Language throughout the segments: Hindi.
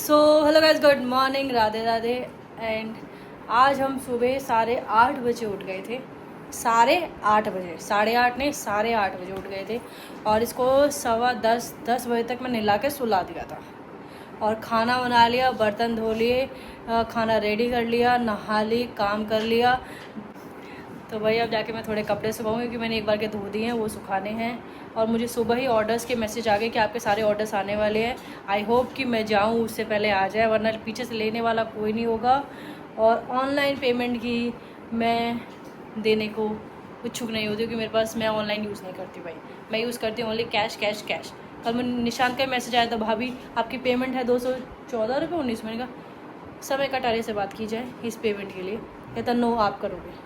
So hello guys, good morning, Radhe Radhe. And आज हम सुबह 8:30 बजे उठ गए थे। 8:30 बजे, 8:30 नहीं 8:30 बजे उठ गए थे। और इसको 10:15 बजे तक मैं नहला के सुला दिया था। और खाना बना लिया, बर्तन धो लिए, खाना रेडी कर लिया, नहा ली, काम कर लिया। तो भाई अब जाके मैं थोड़े कपड़े सुखाऊंगी क्योंकि मैंने एक बार के धो दिए हैं, वो सुखाने हैं। और मुझे सुबह ही ऑर्डर्स के मैसेज आ गए कि आपके सारे ऑर्डर्स आने वाले हैं। आई होप कि मैं जाऊं उससे पहले आ जाए, वरना पीछे से लेने वाला कोई नहीं होगा। और ऑनलाइन पेमेंट की मैं देने को इच्छुक नहीं होती क्योंकि मेरे पास, मैं ऑनलाइन यूज़ नहीं करती भाई। मैं यूज़ करती हूँ ओनली कैश कैश कैश। कल मैं निशांत का मैसेज आया था, भाभी आपकी पेमेंट है 214 रुपये 19 मिनट का, समय कटारे से बात की जाए इस पेमेंट के लिए। कहता नो आप करोगे।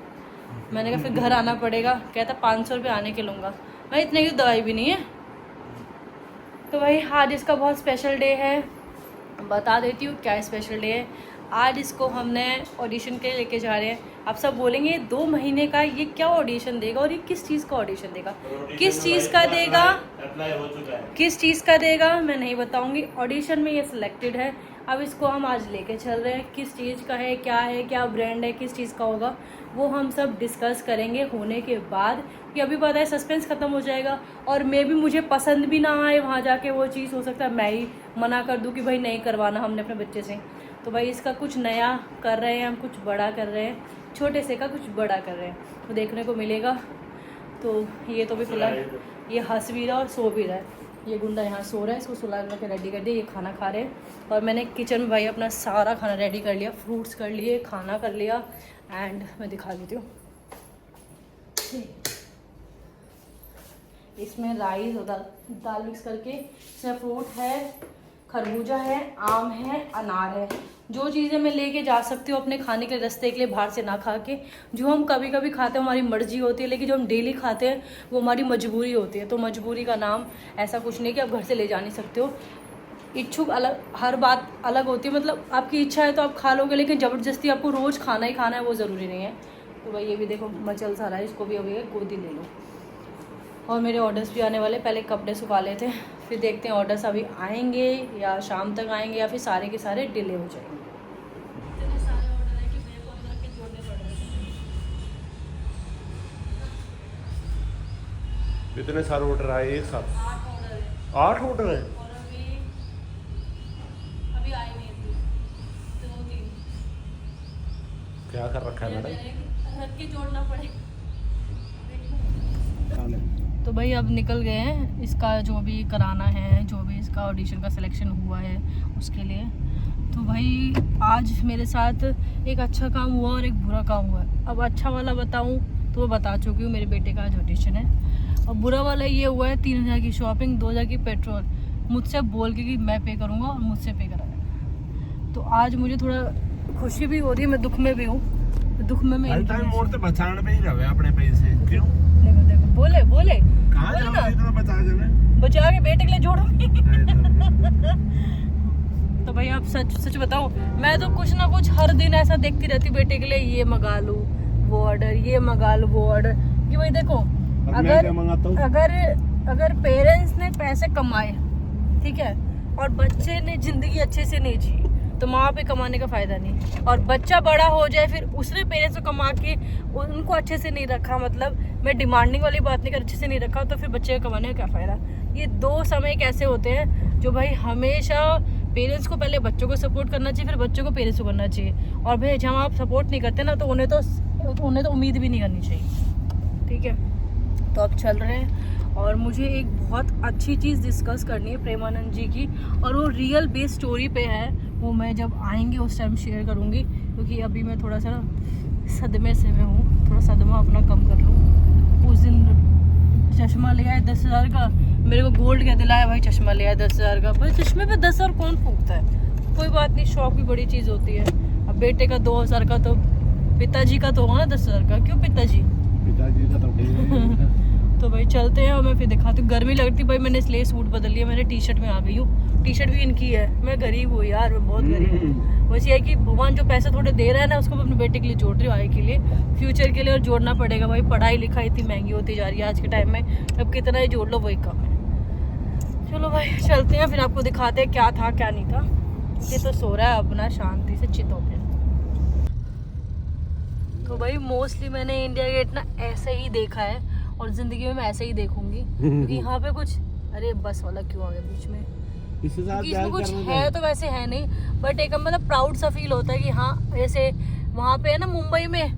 मैंने कहा फिर घर आना पड़ेगा। कहता 500 रुपये आने के लूँगा। भाई इतने की दवाई भी नहीं है। तो भाई आज इसका बहुत स्पेशल डे है, बता देती हूँ क्या स्पेशल डे है। आज इसको हमने ऑडिशन के लिए लेके जा रहे हैं। आप सब बोलेंगे 2 महीने का ये क्या ऑडिशन देगा और ये किस चीज़ का ऑडिशन देगा, किस चीज़ का देगा, अप्लाई हो चुका है, किस चीज़ का देगा मैं नहीं बताऊंगी। ऑडिशन में ये सिलेक्टेड है। अब इसको हम आज लेके चल रहे हैं। किस चीज़ का है, क्या ब्रांड है, किस चीज़ का होगा, वो हम सब डिस्कस करेंगे होने के बाद। कि अभी पता है सस्पेंस ख़त्म हो जाएगा। और मे भी मुझे पसंद भी ना आए वहाँ जाके वो चीज़, हो सकता है मैं ही मना कर दूँ कि भाई नहीं करवाना हमने अपने बच्चे से। तो भाई इसका कुछ नया कर रहे हैं हम, कुछ बड़ा कर रहे हैं, छोटे से का कुछ बड़ा कर रहे हैं, तो देखने को मिलेगा। तो ये तो भी फिलहाल ये हंस भी रहा और सो भी रहा है। ये गुंडा यहाँ सो रहा है, इसको सुला के रेडी कर दिया। ये खाना खा रहे हैं और मैंने किचन में भाई अपना सारा खाना रेडी कर लिया, फ्रूट्स कर लिए, खाना कर लिया। एंड मैं दिखा देती हूँ, इसमें राइस और दाल मिक्स करके, इसमें फ्रूट है, खरबूजा है, आम है, अनार है। जो चीज़ें मैं लेके जा सकती हूँ अपने खाने के रास्ते के लिए, बाहर से ना खा के। जो हम कभी कभी खाते हैं हमारी मर्जी होती है, लेकिन जो हम डेली खाते हैं वो हमारी मजबूरी होती है। तो मजबूरी का नाम ऐसा कुछ नहीं कि आप घर से ले जा नहीं सकते हो। इच्छुक अलग, हर बात अलग होती है। मतलब आपकी इच्छा है तो आप खा लोगे, लेकिन ज़बरदस्ती आपको रोज़ खाना ही खाना है वो ज़रूरी नहीं है। तो भाई ये भी देखो मचल सा रहा है, इसको भी अभी गोदी ले लो। और मेरे ऑर्डर्स भी आने वाले, पहले कपड़े सुखा लेते हैं, फिर देखते हैं ऑर्डर्स अभी आएंगे या शाम तक आएंगे या फिर सारे के सारे डिले हो जाएंगे। इतने सारे ऑर्डर है कि मेरे को अंदर के जोड़ने पड़ रहे हैं। इतने सारे ऑर्डर आए एक साथ? 8 ऑर्डर है। 8 ऑर्डर है और अभी आए नहीं थे 2-3। क्या कर रखा है मैडम? रख के जोड़ना पड़ेगा। तो भाई अब निकल गए हैं, इसका जो भी कराना है, जो भी इसका ऑडिशन का सिलेक्शन हुआ है उसके लिए। तो भाई आज मेरे साथ एक अच्छा काम हुआ और एक बुरा काम हुआ। अब अच्छा वाला बताऊं तो वो बता चुकी हूँ, मेरे बेटे का आज ऑडिशन है। और बुरा वाला ये हुआ है 3000 की शॉपिंग, 2000 की पेट्रोल, मुझसे बोल के कि मैं पे करूँगा और मुझसे पे कराया। तो आज मुझे थोड़ा खुशी भी हो रही है, मैं दुख में भी हूँ। दुख में मैं मोड़ से बचाने पे ही रहे अपने पैसे। क्यों? देखो बोले कहाँ जाना इतना बचा के? बचा के बेटे के लिए जोड़ूंगी। तो भाई आप सच बताओ, मैं तो कुछ ना कुछ हर दिन ऐसा देखती रहती हूँ बेटे के लिए, ये मंगा लूँ वो ऑर्डर, ये मंगा लूँ वो ऑर्डर। कि भाई देखो अगर पेरेंट्स ने पैसे कमाए, ठीक है, और बच्चे ने जिंदगी अच्छे से नहीं जी, तो माँ पे कमाने का फ़ायदा नहीं। और बच्चा बड़ा हो जाए फिर उसने पेरेंट्स को कमा के उनको अच्छे से नहीं रखा, मतलब मैं डिमांडिंग वाली बात नहीं कर, अच्छे से नहीं रखा, तो फिर बच्चे को कमाने का क्या फ़ायदा। ये 2 समय कैसे होते हैं जो भाई हमेशा पेरेंट्स को पहले बच्चों को सपोर्ट करना चाहिए, फिर बच्चों को पेरेंट्स को करना चाहिए। और भाई जब आप सपोर्ट नहीं करते ना तो उन्हें तो उम्मीद भी नहीं करनी चाहिए, ठीक है। तो अब चल रहे हैं और मुझे एक बहुत अच्छी चीज़ डिस्कस करनी है प्रेमानंद जी की, और वो रियल बेस स्टोरी पे है। वो मैं जब आएंगे उस टाइम शेयर करूँगी, क्योंकि अभी मैं थोड़ा सा ना सदमे से में हूँ, थोड़ा सदमा अपना कम कर लूँ। उस दिन चश्मा ले आए 10,000 का, मेरे को गोल्ड क्या दिलाया भाई, चश्मा ले आया 10,000 का। भाई चश्मे पे 10,000 कौन फूकता है? कोई बात नहीं, शौक भी बड़ी चीज़ होती है। अब बेटे का 2,000 का, तो पिताजी का तो होगा ना 10,000 का। क्यों पिताजी का तो तो भाई चलते हैं और मैं फिर दिखाती हूँ। गर्मी लगती भाई, मैंने इसलिए सूट बदल लिया, मैंने टी शर्ट में आ गई हूँ। टी शर्ट भी इनकी है। मैं गरीब हूँ यार, मैं बहुत गरीब हूँ। बस ये है कि भगवान जो पैसे थोड़े दे रहा है ना, उसको मैं अपने बेटे के लिए जोड़ रही हूँ, आगे के लिए, फ्यूचर के लिए। और जोड़ना पड़ेगा भाई, पढ़ाई लिखाई इतनी महंगी होती जा रही है आज के टाइम में, अब कितना ही जोड़ लो वही कम है। चलो भाई चलते हैं, फिर आपको दिखाते हैं क्या था क्या नहीं था। ये तो सो रहा है अपना शांति से चित होके। तो भाई मोस्टली मैंने इंडिया गेट ना ऐसे ही देखा है और जिंदगी में मैं ऐसे ही देखूंगी क्योंकि यहाँ पे कुछ, अरे बस वाला क्यों आ गया बीच में, इसमें कुछ है तो वैसे है नहीं, बट एक मतलब प्राउड सा फील होता है कि हाँ जैसे वहाँ पे है ना मुंबई में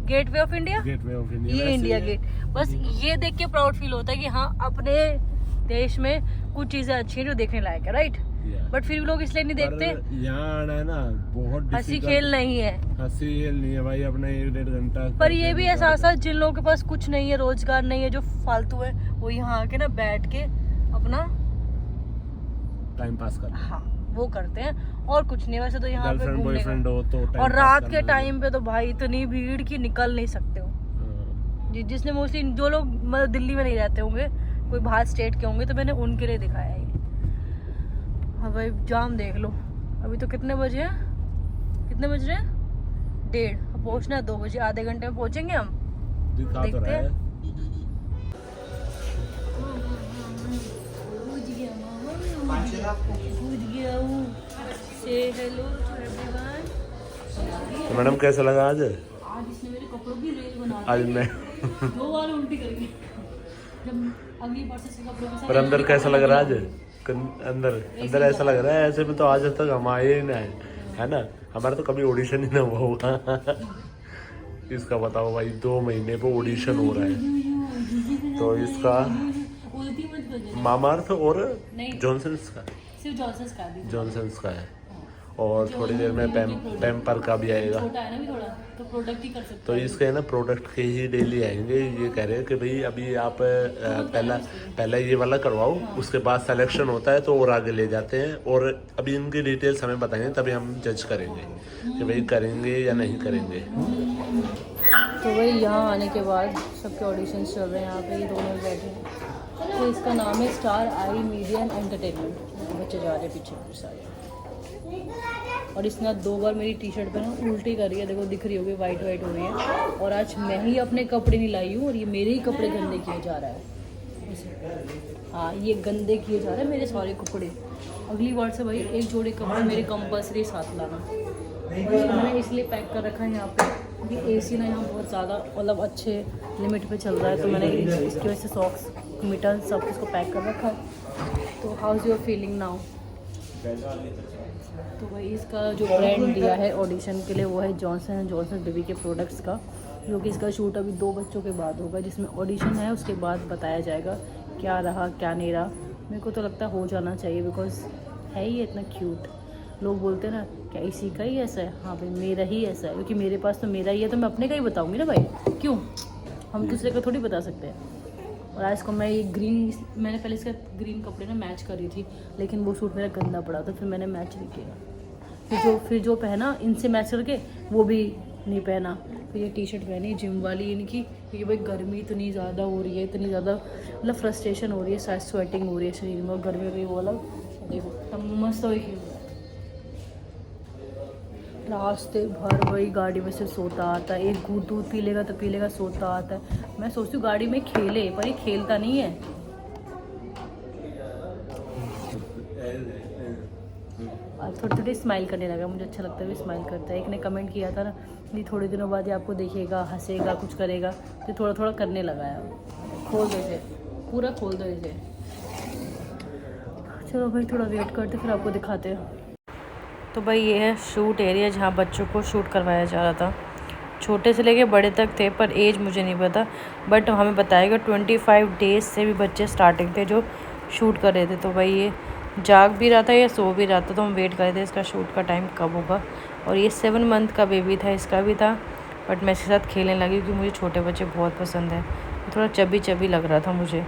गेटवे ऑफ इंडिया, ये इंडिया गेट, बस ये देख के प्राउड फील होता है कि हाँ अपने देश में कुछ चीजें अच्छी हैं जो देखने लायक है, राइट। बट फिर भी लोग इसलिए नहीं देखते, यहाँ आना है ना बहुत हंसी खेल नहीं है, हंसी खेल नहीं है भाई, अपना 1-1.5 घंटा। पर ये भी एहसास है जिन लोगों के पास कुछ नहीं है, रोजगार नहीं है, जो फालतू है, वो यहाँ आके ना बैठ के अपना टाइम पास कर, हाँ वो करते हैं और कुछ नहीं। वैसे तो यहाँ पे घूमने बॉयफ्रेंड हो तो टाइम और रात के टाइम पे तो भाई इतनी भीड़ की निकल नहीं सकते हो। जिसने मोस्टली जो लोग मतलब दिल्ली में नहीं रहते होंगे, कोई बाहर स्टेट के होंगे, तो मैंने उनके लिए दिखाया है ये। हाँ भाई जाम देख लो, अभी तो कितने बजे हैं, कितने बज रहे हैं, 1:30, अब पहुँचना है 2 बजे, आधे घंटे में पहुँचेंगे हम, देखते हैं। तो मैडम कैसा लगा आज इसने मेरे कपड़ों की रेल बना दी। आज मैं 2 बार उल्टी करके, जब अगली बार से कपड़ों के साथ। पर अंदर कैसा लग रहा है आज, अंदर ऐसा लग रहा है ऐसे में तो आज तक हम आए ही नहीं, है ना, हमारा तो कभी ऑडिशन ही ना हुआ होगा। इसका बताओ भाई 2 महीने पे ऑडिशन हो रहा है, तो इसका मामाअर्थ और जॉनसन्स का, सिर्फ जॉनसन्स का है, और थोड़ी देर में पैम्पर का भी आएगा, छोटा है ना भी थोड़ा, तो प्रोडक्ट ही कर सकते तो इसके है ना प्रोडक्ट के ही डेली आएंगे। ये कह रहे हैं कि भाई अभी आप पहला ये वाला करवाओ, उसके बाद सिलेक्शन होता है तो और आगे ले जाते हैं, और अभी इनकी डिटेल्स हमें बताएंगे तभी हम जज करेंगे कि भाई करेंगे या नहीं करेंगे। तो भाई यहाँ आने के बाद सबके ऑडिशन चल रहे हैं, यहाँ पे ये दोनों बैठे हैं। तो इसका नाम है स्टार आई मीडिया एंटरटेनमेंट, बच्चे जा रहे हैं पीछे सारे, और इसने 2 बार मेरी टी शर्ट पे ना उल्टी करी है, देखो दिख रही होगी, वाइट वाइट हो रही है, और आज मैं ही अपने कपड़े नहीं लाई हूँ और ये मेरे ही कपड़े गंदे किए जा रहा है। हाँ ये गंदे किए जा रहे हैं मेरे सारे कपड़े, अगली बार से भाई एक जोड़े कपड़े मेरे कंपल्सरी साथ लाना। मैंने इसलिए पैक कर रखा है यहाँ पे कि एसी ना यहाँ बहुत ज़्यादा मतलब अच्छे लिमिट पे चल रहा है, तो मैंने इसकी वजह से सॉक्स मिटन सब इसको पैक कर रखा है। तो how is your feeling now? तो भाई इसका जो ब्रांड दिया है ऑडिशन के लिए वो है जॉनसन एंड जॉनसन बेबी के प्रोडक्ट्स का, जो कि इसका शूट अभी 2 बच्चों के बाद होगा, जिसमें ऑडिशन है, उसके बाद बताया जाएगा क्या रहा क्या नहीं रहा। मेरे को तो लगता है हो जाना चाहिए, बिकॉज है ही इतना क्यूट। लोग बोलते हैं ना क्या इसी का ही ऐसा है, हाँ भाई मेरा ही ऐसा है, क्योंकि मेरे पास तो मेरा ही है, तो मैं अपने का ही बताऊँगी ना भाई, क्यों हम दूसरे का थोड़ी बता सकते हैं। और आज को मैं ये ग्रीन, मैंने पहले इसका ग्रीन कपड़े ना मैच करी थी, लेकिन वो सूट मेरा गंदा पड़ा था, फिर मैंने मैच नहीं किया। फिर जो पहना इनसे मैच करके वो भी नहीं पहना, फिर ये टी शर्ट पहनी जिम वाली इनकी, क्योंकि भाई गर्मी इतनी ज़्यादा हो रही है, इतनी ज़्यादा मतलब फ्रस्ट्रेशन हो रही है, शायद स्वेटिंग हो रही है शरीर में, और गर्मी हो रही है वो अलग। देखो मस्त हो रास्ते भर वही गाड़ी में से सोता आता है, एक घूट दूध पी लेगा तो पी लेगा, सोता आता है। मैं सोचती हूँ गाड़ी में खेले, पर ये खेलता नहीं है। थोड़ी थोड़ी स्माइल करने लगा, मुझे अच्छा लगता है भी स्माइल करता है। एक ने कमेंट किया था ना कि थोड़े दिनों बाद ये आपको देखेगा, हंसेगा, कुछ करेगा, तो थोड़ा थोड़ा करने लगा है। खोल दो इसे, पूरा खोल दो इसे। चलो भाई थोड़ा वेट करते फिर आपको दिखाते हैं। तो भाई ये है शूट एरिया जहाँ बच्चों को शूट करवाया जा रहा था, छोटे से लेके बड़े तक थे, पर एज मुझे नहीं पता, बट हमें बताया कि 25 डेज से भी बच्चे स्टार्टिंग थे जो शूट कर रहे थे। तो भाई ये जाग भी रहा था या सो भी रहा था, तो हम वेट कर रहे थे इसका शूट का टाइम कब होगा। और ये 7 मंथ का बेबी था, इसका भी था, बट मैं इसके साथ खेलने लगी क्योंकि मुझे छोटे बच्चे बहुत पसंद है। थोड़ा चबी चबी लग रहा था मुझे।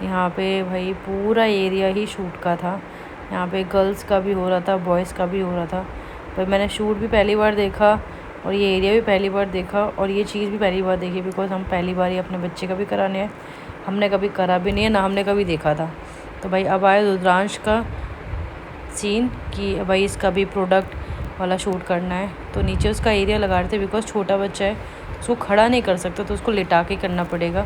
यहाँ पे भाई पूरा एरिया ही शूट का था, यहाँ पे गर्ल्स का भी हो रहा था, बॉयज़ का भी हो रहा था। पर मैंने शूट भी पहली बार देखा और ये एरिया भी पहली बार देखा और ये चीज़ भी पहली बार देखी, बिकॉज हम पहली बार ही अपने बच्चे का भी कराने हैं, हमने कभी करा भी नहीं है, ना हमने कभी देखा था। तो भाई अब आया रुद्रांश का सीन कि भाई इसका भी प्रोडक्ट वाला शूट करना है। तो नीचे उसका एरिया लगा रहे थे, बिकॉज छोटा बच्चा है उसको खड़ा नहीं कर सकता, तो उसको लिटा के करना पड़ेगा।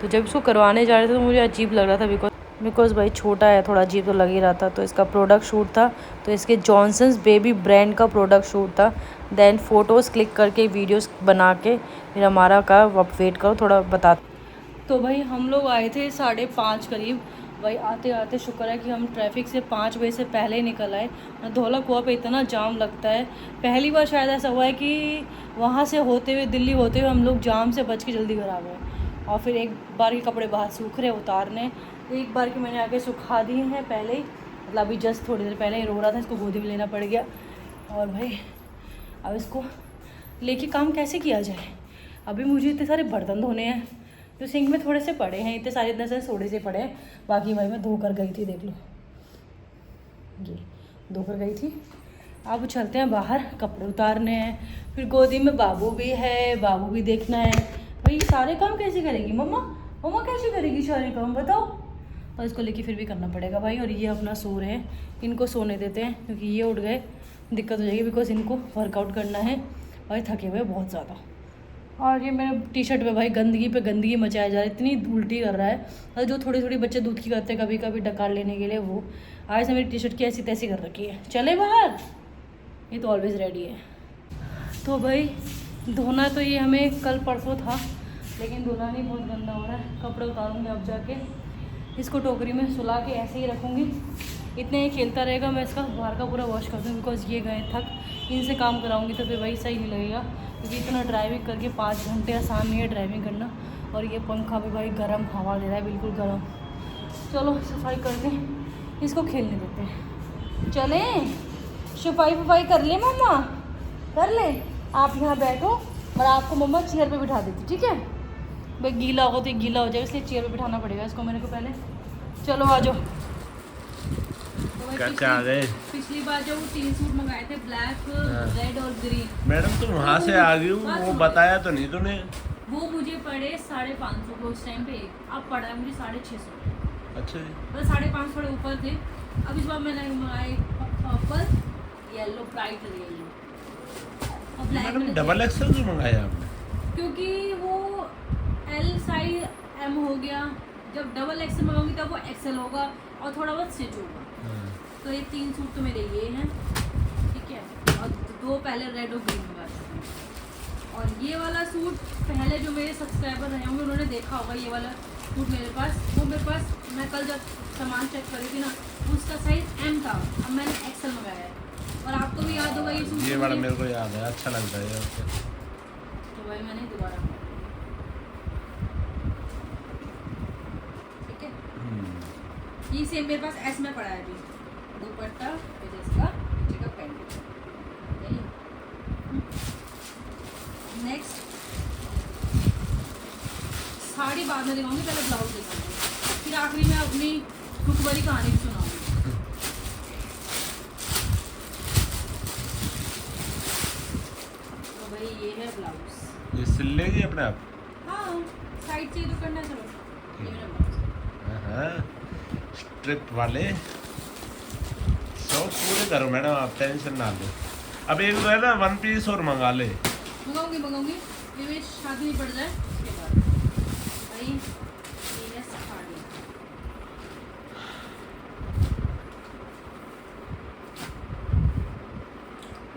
तो जब इसको करवाने जा रहे थे तो मुझे अजीब लग रहा था, बिकॉज बिकॉज़ भाई छोटा है, थोड़ा अजीब तो लग ही रहा था। तो इसका प्रोडक्ट शूट था, तो इसके जॉनसन्स बेबी ब्रांड का प्रोडक्ट शूट था। देन फ़ोटोज़ क्लिक करके वीडियोस बना के फिर हमारा का अब वेट करो थोड़ा बता। तो भाई हम लोग आए थे 5:30 करीब। भाई आते आते शुक्र है कि हम ट्रैफिक से 5 बजे से पहले ही निकल आए। धौला कुआं पे इतना जाम लगता है, पहली बार शायद ऐसा हुआ है कि वहाँ से होते हुए दिल्ली होते हुए हम लोग जाम से बच के जल्दी घर आ गए। और फिर एक बार के कपड़े बाहर सूख रहे उतारने, एक बार के मैंने आके सुखा दिए हैं पहले ही, मतलब अभी जस्ट थोड़ी देर पहले ही रो रहा था, इसको गोदी में लेना पड़ गया। और भाई अब इसको लेके काम कैसे किया जाए। अभी मुझे इतने सारे बर्तन धोने हैं जो सिंक में थोड़े से पड़े हैं, इतने सारे थोड़े से पड़े हैं। बाकी भाई मैं धो कर गई थी, देख लो ये धो कर गई थी। अब चलते हैं बाहर, कपड़े उतारने हैं, फिर गोदी में बाबू भी है, बाबू भी देखना है। भाई सारे काम कैसे करेगी मम्मा, मम्मा कैसे करेगी सारे काम बताओ। और इसको लेके फिर भी करना पड़ेगा भाई। और ये अपना सो रहे हैं, इनको सोने देते हैं क्योंकि ये उठ गए दिक्कत हो जाएगी, बिकॉज इनको वर्कआउट करना है और थके हुए बहुत ज़्यादा। और ये मेरे टी शर्ट पे भाई गंदगी पे गंदगी मचाया जा रहा है, इतनी उल्टी कर रहा है। और जो थोड़ी थोड़ी बच्चे दूध की करते हैं कभी कभी डकार लेने के लिए, वो आज से मेरी टी शर्ट की ऐसी तैसी कर रखी है। चले बाहर, ये तो ऑलवेज़ रेडी है। तो भाई धोना तो ये हमें कल परसों था, लेकिन धोना नहीं, बहुत गंदा हो रहा है। कपड़े उतारूँगी अब जाके, इसको टोकरी में सुला के ऐसे ही रखूँगी। इतने ही खेलता रहेगा, मैं इसका बाहर का पूरा वॉश कर दूँ, बिकॉज ये गए थक, इनसे काम कराऊँगी तो फिर भाई सही नहीं लगेगा, क्योंकि इतना ड्राइविंग करके 5 घंटे आसान नहीं है ड्राइविंग करना। और ये पंखा भी भाई गर्म हवा दे रहा है, बिल्कुल गर्म। चलो सफाई करके इसको खेलने देते हैं। चलें सफाई कर ले मम्मा, कर ले। आप यहाँ बैठो और आपको मम्मा चेयर पे बिठा देती, ठीक है। भाई गीला होगा तो गीला हो जाएगा, इसलिए चेयर पे बिठाना पड़ेगा इसको मेरे को पहले। चलो आ जाओ। क्या आ गए? पिछली बार जो 3 सूट मंगाए थे, ब्लैक रेड और ग्रीन। मैडम तुम वहाँ से आ गई हो, वो बताया तो नहीं तूने। वो मुझे पड़े 550 को उस टाइम पे, अब पड़ा है मुझे 650। अच्छा जी, मतलब 550 थोड़े ऊपर थे। अब इस बार मैंने मंगाए पर्पल येलो, ब्राइट येलो और ब्लैक। मैडम डबल एक्सल क्यों मंगाया आपने? क्योंकि वो एल साइज एम हो गया, जब डबल एक्सल मंगाऊंगी तब वो एक्सल होगा और थोड़ा बहुत स्टिच होगा। तो ये 3 सूट तो मेरे ये हैं, ठीक है। और 2 पहले रेड और ग्रीन मंगा चुके हैं। और ये वाला सूट पहले जो मेरे सब्सक्राइबर रहे होंगे उन्होंने देखा होगा, ये वाला सूट मेरे पास मैं कल जब सामान चेक करी थी ना, उसका साइज एम था, अब मैंने एक्सल मंगाया है। और आपको भी याद होगा ये सूट, ये वाला मेरे को याद है, अच्छा लगता है ये। तो भाई मैंने दोबारा, ठीक है। ये सेम मेरे पास एस में पड़ा है अभी, दुपट्टा फिर इसका नीचे का पैंट। नेक्स्ट साड़ी बाद में दिखाऊंगी, पहले ब्लाउज दिखाऊंगी, फिर आखिरी में अपनी रुकबरी कहानी भी सुनाऊंगी। तो भाई ये है ब्लाउज, ये सिल लेगी अपने आप? हाँ साइड से ही तो करना है। चलो ये मेरा ब्लाउज, स्ट्रिप वाले शौक पूरे करो मैडम, आप टेंशन ना लो। अब एक जो है ना 1 पीस और मंगा ले। मंगाऊंगी ये मेरी शादी नहीं पड़ जाए उसके बाद। भाई ये है साड़ी,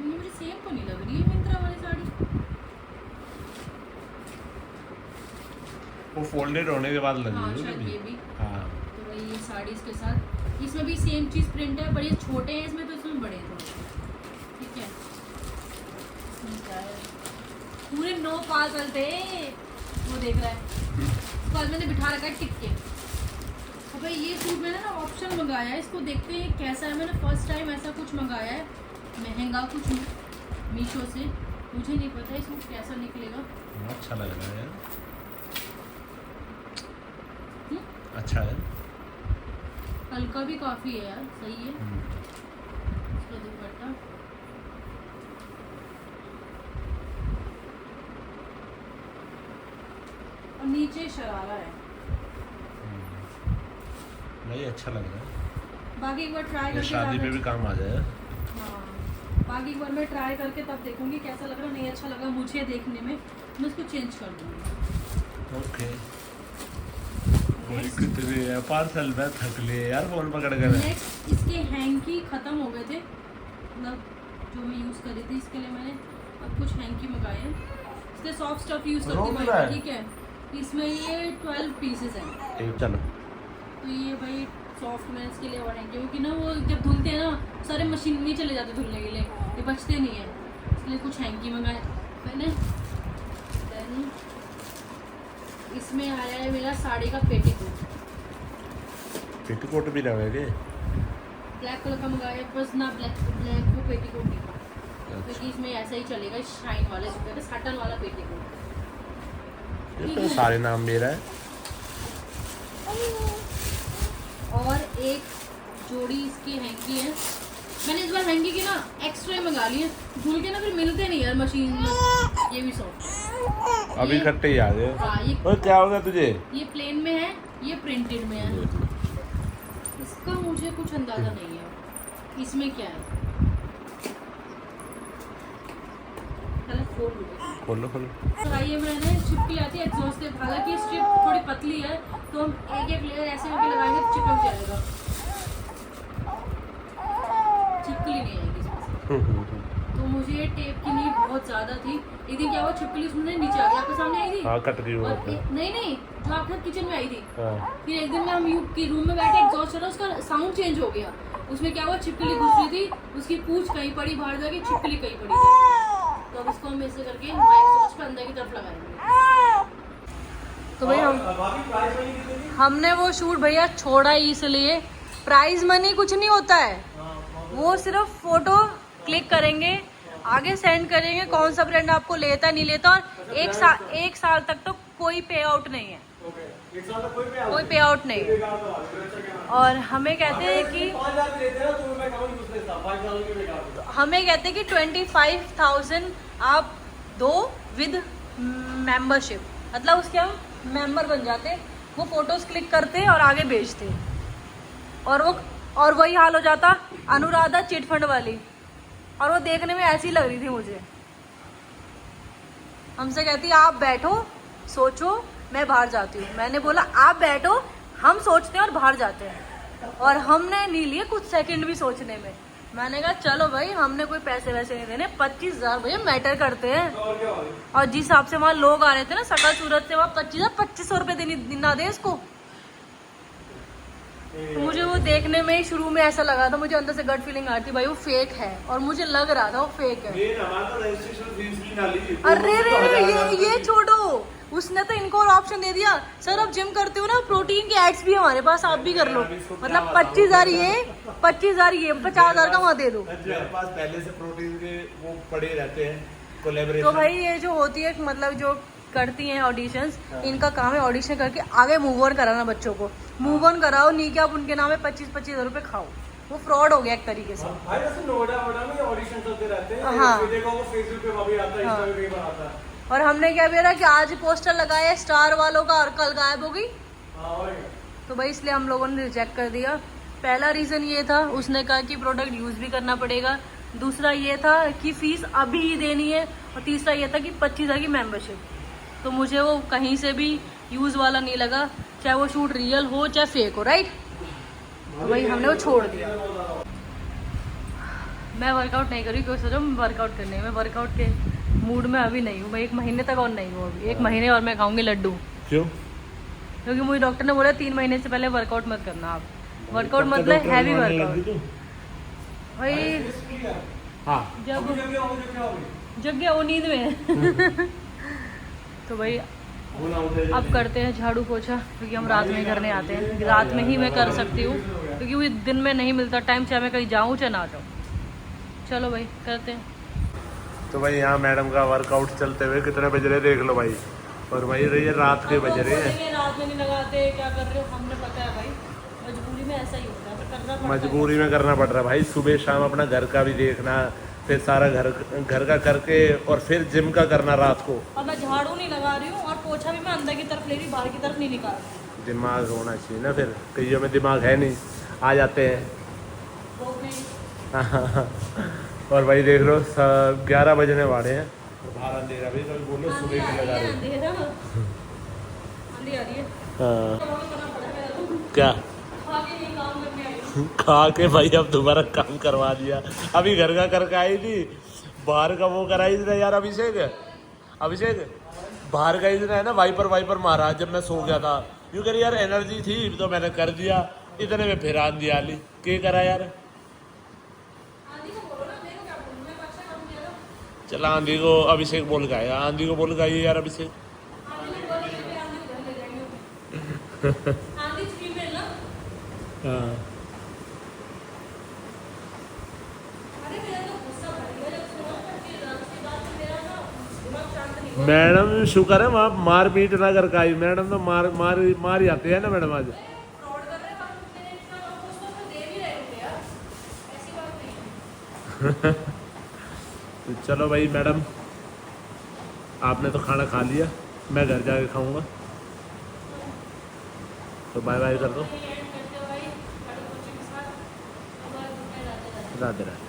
मुझे सेम तो नहीं लग रही है मिंत्रा वाली साड़ी। वो फोल्डेड होने के बाद हाँ लगी शायद है ये भी। हाँ। तो भाई ये साड़ी इसके साथ, इसमें भी सेम चीज़ प्रिंट है, पर ये छोटे हैं इसमें, तो इसमें बड़े हैं थोड़े, ठीक है। इसमें क्या है, पूरे 9 पागल थे, वो देख रहा है। उसको आज मैंने बिठा रखा है टिक के। तो भाई ये सूट मैंने ना ऑप्शन मंगाया है, इसको देखते हैं कैसा है। मैंने फर्स्ट टाइम ऐसा कुछ मंगाया है महंगा कुछ मीशो से, मुझे नहीं पता ये सूट कैसा निकलेगा। अच्छा लग रहा है यार, अच्छा है। हल्का भी काफ़ी है यार, सही है। इसका दुपट्टा और नीचे शरारा है। नहीं अच्छा लग रहा है, बाकी एक बार ट्राई ये करके शादी पे भी काम आ जाए। हाँ बाकी एक बार मैं ट्राई करके तब देखूंगी कैसा लग रहा है। नहीं अच्छा लगा मुझे देखने में, मैं इसको चेंज कर दूँगी। ओके। भाई कितने है पार्सल में थक लिए यार फोन पकड़ कर। नेक्स्ट इसके हैंकी ख़त्म हो गए थे, मतलब जो मैं यूज़ कर रही थी, इसके लिए मैंने अब कुछ हैंकी मंगाए हैं। इसलिए सॉफ्ट स्टफ यूज़ करती हूँ भाई, ठीक है। इसमें ये 12 पीसेस हैं। चलो तो ये भाई सॉफ्ट में इसके लिए और हैंकी, क्योंकि ना वो जब धुलते हैं ना सारे मशीन में चले जाते धुलने के लिए, ये बचते नहीं हैं, इसलिए कुछ हैंकी मंगाए मैंने। देन इसमें आया है मेरा साड़ी का पेटीकोट। पेटीकोट भी लगाएंगे, ब्लैक कलर का मंगाया, बस ना ब्लैक को पेटीकोट नहीं था, क्योंकि इसमें ऐसा ही चलेगा शाइन वाले, जो कहते हैं साटन वाला पेटीकोट। ये तो सारे नाम मेरा है। और एक जोड़ी इसकी हैंकी है, मैंने इस बार हैंकी की ना एक्स्ट्रा मंगा लिए, धुल के ना फिर मिलते नहीं यार मशीन में। ये भी सॉफ्ट अभी इकट्ठे ही आ गए। हाँ, ये और क्या होगा तुझे? ये प्लेन में है, ये प्रिंटेड में है। इसका मुझे कुछ अंदाजा नहीं है इसमें क्या है। खोलो खोलो। ये मैंने चिपकी आती है एग्जॉस्ट, हालांकि ये स्ट्रिप थोड़ी पतली है, तो हम एक एक लेयर ऐसे करके लगाएंगे तो चिपक जाएगा, चिपकली नहीं आएगी इसमें। तो मुझे ये टेप की नीड बहुत ज़्यादा थी। एक दिन क्या हुआ, छिपकली उसमें नीचे आ गई, आपके सामने आई थी। हाँ, कट गई वो। नहीं जो आपके किचन में आई थी। हाँ। फिर एक दिन में हम की रूम में बैठे, एग्जॉस्ट चला, उसका साउंड चेंज हो गया। उसमें क्या हुआ, छिपकली घुस रही थी, उसकी पूंछ कहीं पड़ी बाहर जाके, छिपकली कहीं पड़ी थी। तो अब इसको हम ऐसे करके एग्जॉस्ट पे अंदर की तरफ लगाएंगे। तो भाई हमने वो शूट भैया छोड़ा ही इसलिए, प्राइज मनी कुछ नहीं होता है, वो सिर्फ फोटो क्लिक करेंगे, आगे सेंड करेंगे, कौन सा ब्रांड आपको लेता नहीं लेता, और एक साल तक तो कोई पे आउट नहीं है, कोई पे आउट नहीं है। और हमें कहते हैं कि 25,000 आप दो विद मेंबरशिप, मतलब उसके हम मेंबर बन जाते, वो फोटोज क्लिक करते और आगे भेजते, और वही हाल हो जाता अनुराधा चिटफंड वाली, और वो देखने में ऐसी लग रही थी मुझे। हमसे कहती आप बैठो सोचो मैं बाहर जाती हूँ, मैंने बोला आप बैठो हम सोचते हैं और बाहर जाते हैं, और हमने नहीं लिए कुछ सेकंड भी सोचने में। मैंने कहा चलो भाई हमने कोई पैसे वैसे नहीं देने, 25,000 भैया मैटर करते हैं। और जिस हिसाब से वहाँ लोग आ रहे थे ना सकल सूरत से, वहाँ 25,000 रुपये देना दे इसको। तो मुझे वो देखने में ही शुरू में ऐसा लगा था, मुझे अंदर से गट फीलिंग आ रही थी भाई वो फेक है, और मुझे लग रहा था वो फेक है। अरे ये छोड़ो, उसने तो इनको और ऑप्शन दे दिया, सर आप जिम करते हो ना, प्रोटीन के एड्स भी हमारे पास, आप भी कर लो, मतलब 25,000 ये 25,000 ये 50,000 का वहाँ दे दो। मेरे पास पहले से प्रोटीन के वो पड़े रहते हैं कोलैबोरेशन। तो भाई ये जो होती है मतलब जो करती हैं ऑडिशंस, इनका काम है ऑडिशन करके आगे मूव ऑन कराना बच्चों को, मूव ऑन कराओ, नहीं कि आप उनके नाम में 25,000 रुपए खाओ, वो फ्रॉड हो गया एक तरीके से। भाई वैसे नोएडा में ऑडिशन चलते रहते हैं। हाँ। देखो वो फेसबुक पे भी आता है, इंस्टा पे भी आता है। और हमने क्या किया कि आज पोस्टर लगाया स्टार वालों का और कल गायब हो गई, तो भाई इसलिए हम लोगों ने रिजेक्ट कर दिया। पहला रीज़न ये था, उसने कहा कि प्रोडक्ट यूज़ भी करना पड़ेगा, दूसरा ये था कि फ़ीस अभी ही देनी है, और तीसरा ये था कि 25,000 की मेंबरशिप। तो मुझे वो कहीं से भी यूज़ वाला नहीं लगा, चाहे वो शूट रियल हो चाहे फेक हो, राइट। तो भाई हमने वो छोड़ दिया। मैं वर्कआउट नहीं करी क्योंकि सोचा वर्कआउट करने में, वर्कआउट के मूड में अभी नहीं हूँ मैं, 1 महीने तक और नहीं हूँ अभी, 1 महीने और मैं खाऊंगी लड्डू। क्यों? क्योंकि मुझे डॉक्टर ने बोला 3 महीने से पहले वर्कआउट मत करना आप, वर्कआउट मतलब हैवी वर्कआउट। भाई हाँ जब जग गया वो नींद में तो भाई अब करते हैं झाड़ू पोछा, क्योंकि हम रात में ही करने आते हैं, रात में ही मैं कर सकती हूँ, क्योंकि वो दिन में नहीं मिलता टाइम, चाहे मैं कहीं जाऊँ चाहे ना जाऊँ। चलो भाई करते हैं। तो भाई यहाँ मैडम का वर्कआउट चलते हुए कितने बज रहे देख लो भाई, और भाई रही रात के बज रहे हैं। रात में नहीं लगाते, क्या कर रहे हो, हमने पता है भाई, मजबूरी में ऐसा ही होता है, करना पड़ता है। मजबूरी में करना पड़ रहा है भाई, सुबह शाम अपना घर का भी देखना, फिर सारा घर का करके, और फिर जिम का करना रात को। और मैं झाड़ू नहीं लगा रही हूँ, और पोछा भी मैं अंदर की तरफ ले रही, बाहर की तरफ नहीं निकाल रही। दिमाग होना चाहिए ना, फिर कईयों में दिमाग है नहीं, आ जाते हैं। और भाई देख लो 11 बजने वाले हैं, बाहर अंधेरा भी, कभी बोलो सुबह की लगा रहे हैं। अंधेरा आ रही है। हाँ क्या खा के नहीं काम करने आई हूँ। खा के भाई अब दोबारा काम करवा दिया। अभी घर का करके आई थी, बाहर का वो कराई थी ना यार। अभिषेक बाहर का इतना है ना, वाइपर मारा जब मैं सो गया था। यूँ करी यार, एनर्जी थी तो मैंने कर दिया, इतने में फिर आंधी आ ली। क्या करा यार? आंधी को बोलो ना, मेरे को क्या बोलूं, मैं अच्छा काम किया था। चला आंधी को अभिषेक बोल के आया, आंधी को बोल के आइए यार अभिषेक। आंधी को बोल के फिर आंधी को घर ले जाएंगे। आंधी फीमेल ना। हाँ अरे मेरा तो गुस्सा भर गया जब सुना, उसके बाद तो मेरा ना दिमाग शांत नहीं हुआ। मैडम शुक्र है वहाँ मार पीट ना करके आई। मैडम तो मार ही आते हैं ना मैडम आज। फ्रॉड कर रहे हैं, बात मेरे इतना कुछ तो दे भी रहे होंगे यार, ऐसी बात नहीं है। तो चलो भाई मैडम, आपने तो खाना खा लिया, मैं घर जाके खाऊंगा, तो बाय बाय कर दो। एंड करते हो भाई, बड़े बच्चे के साथ। अब राधे राधे। राधे राधे।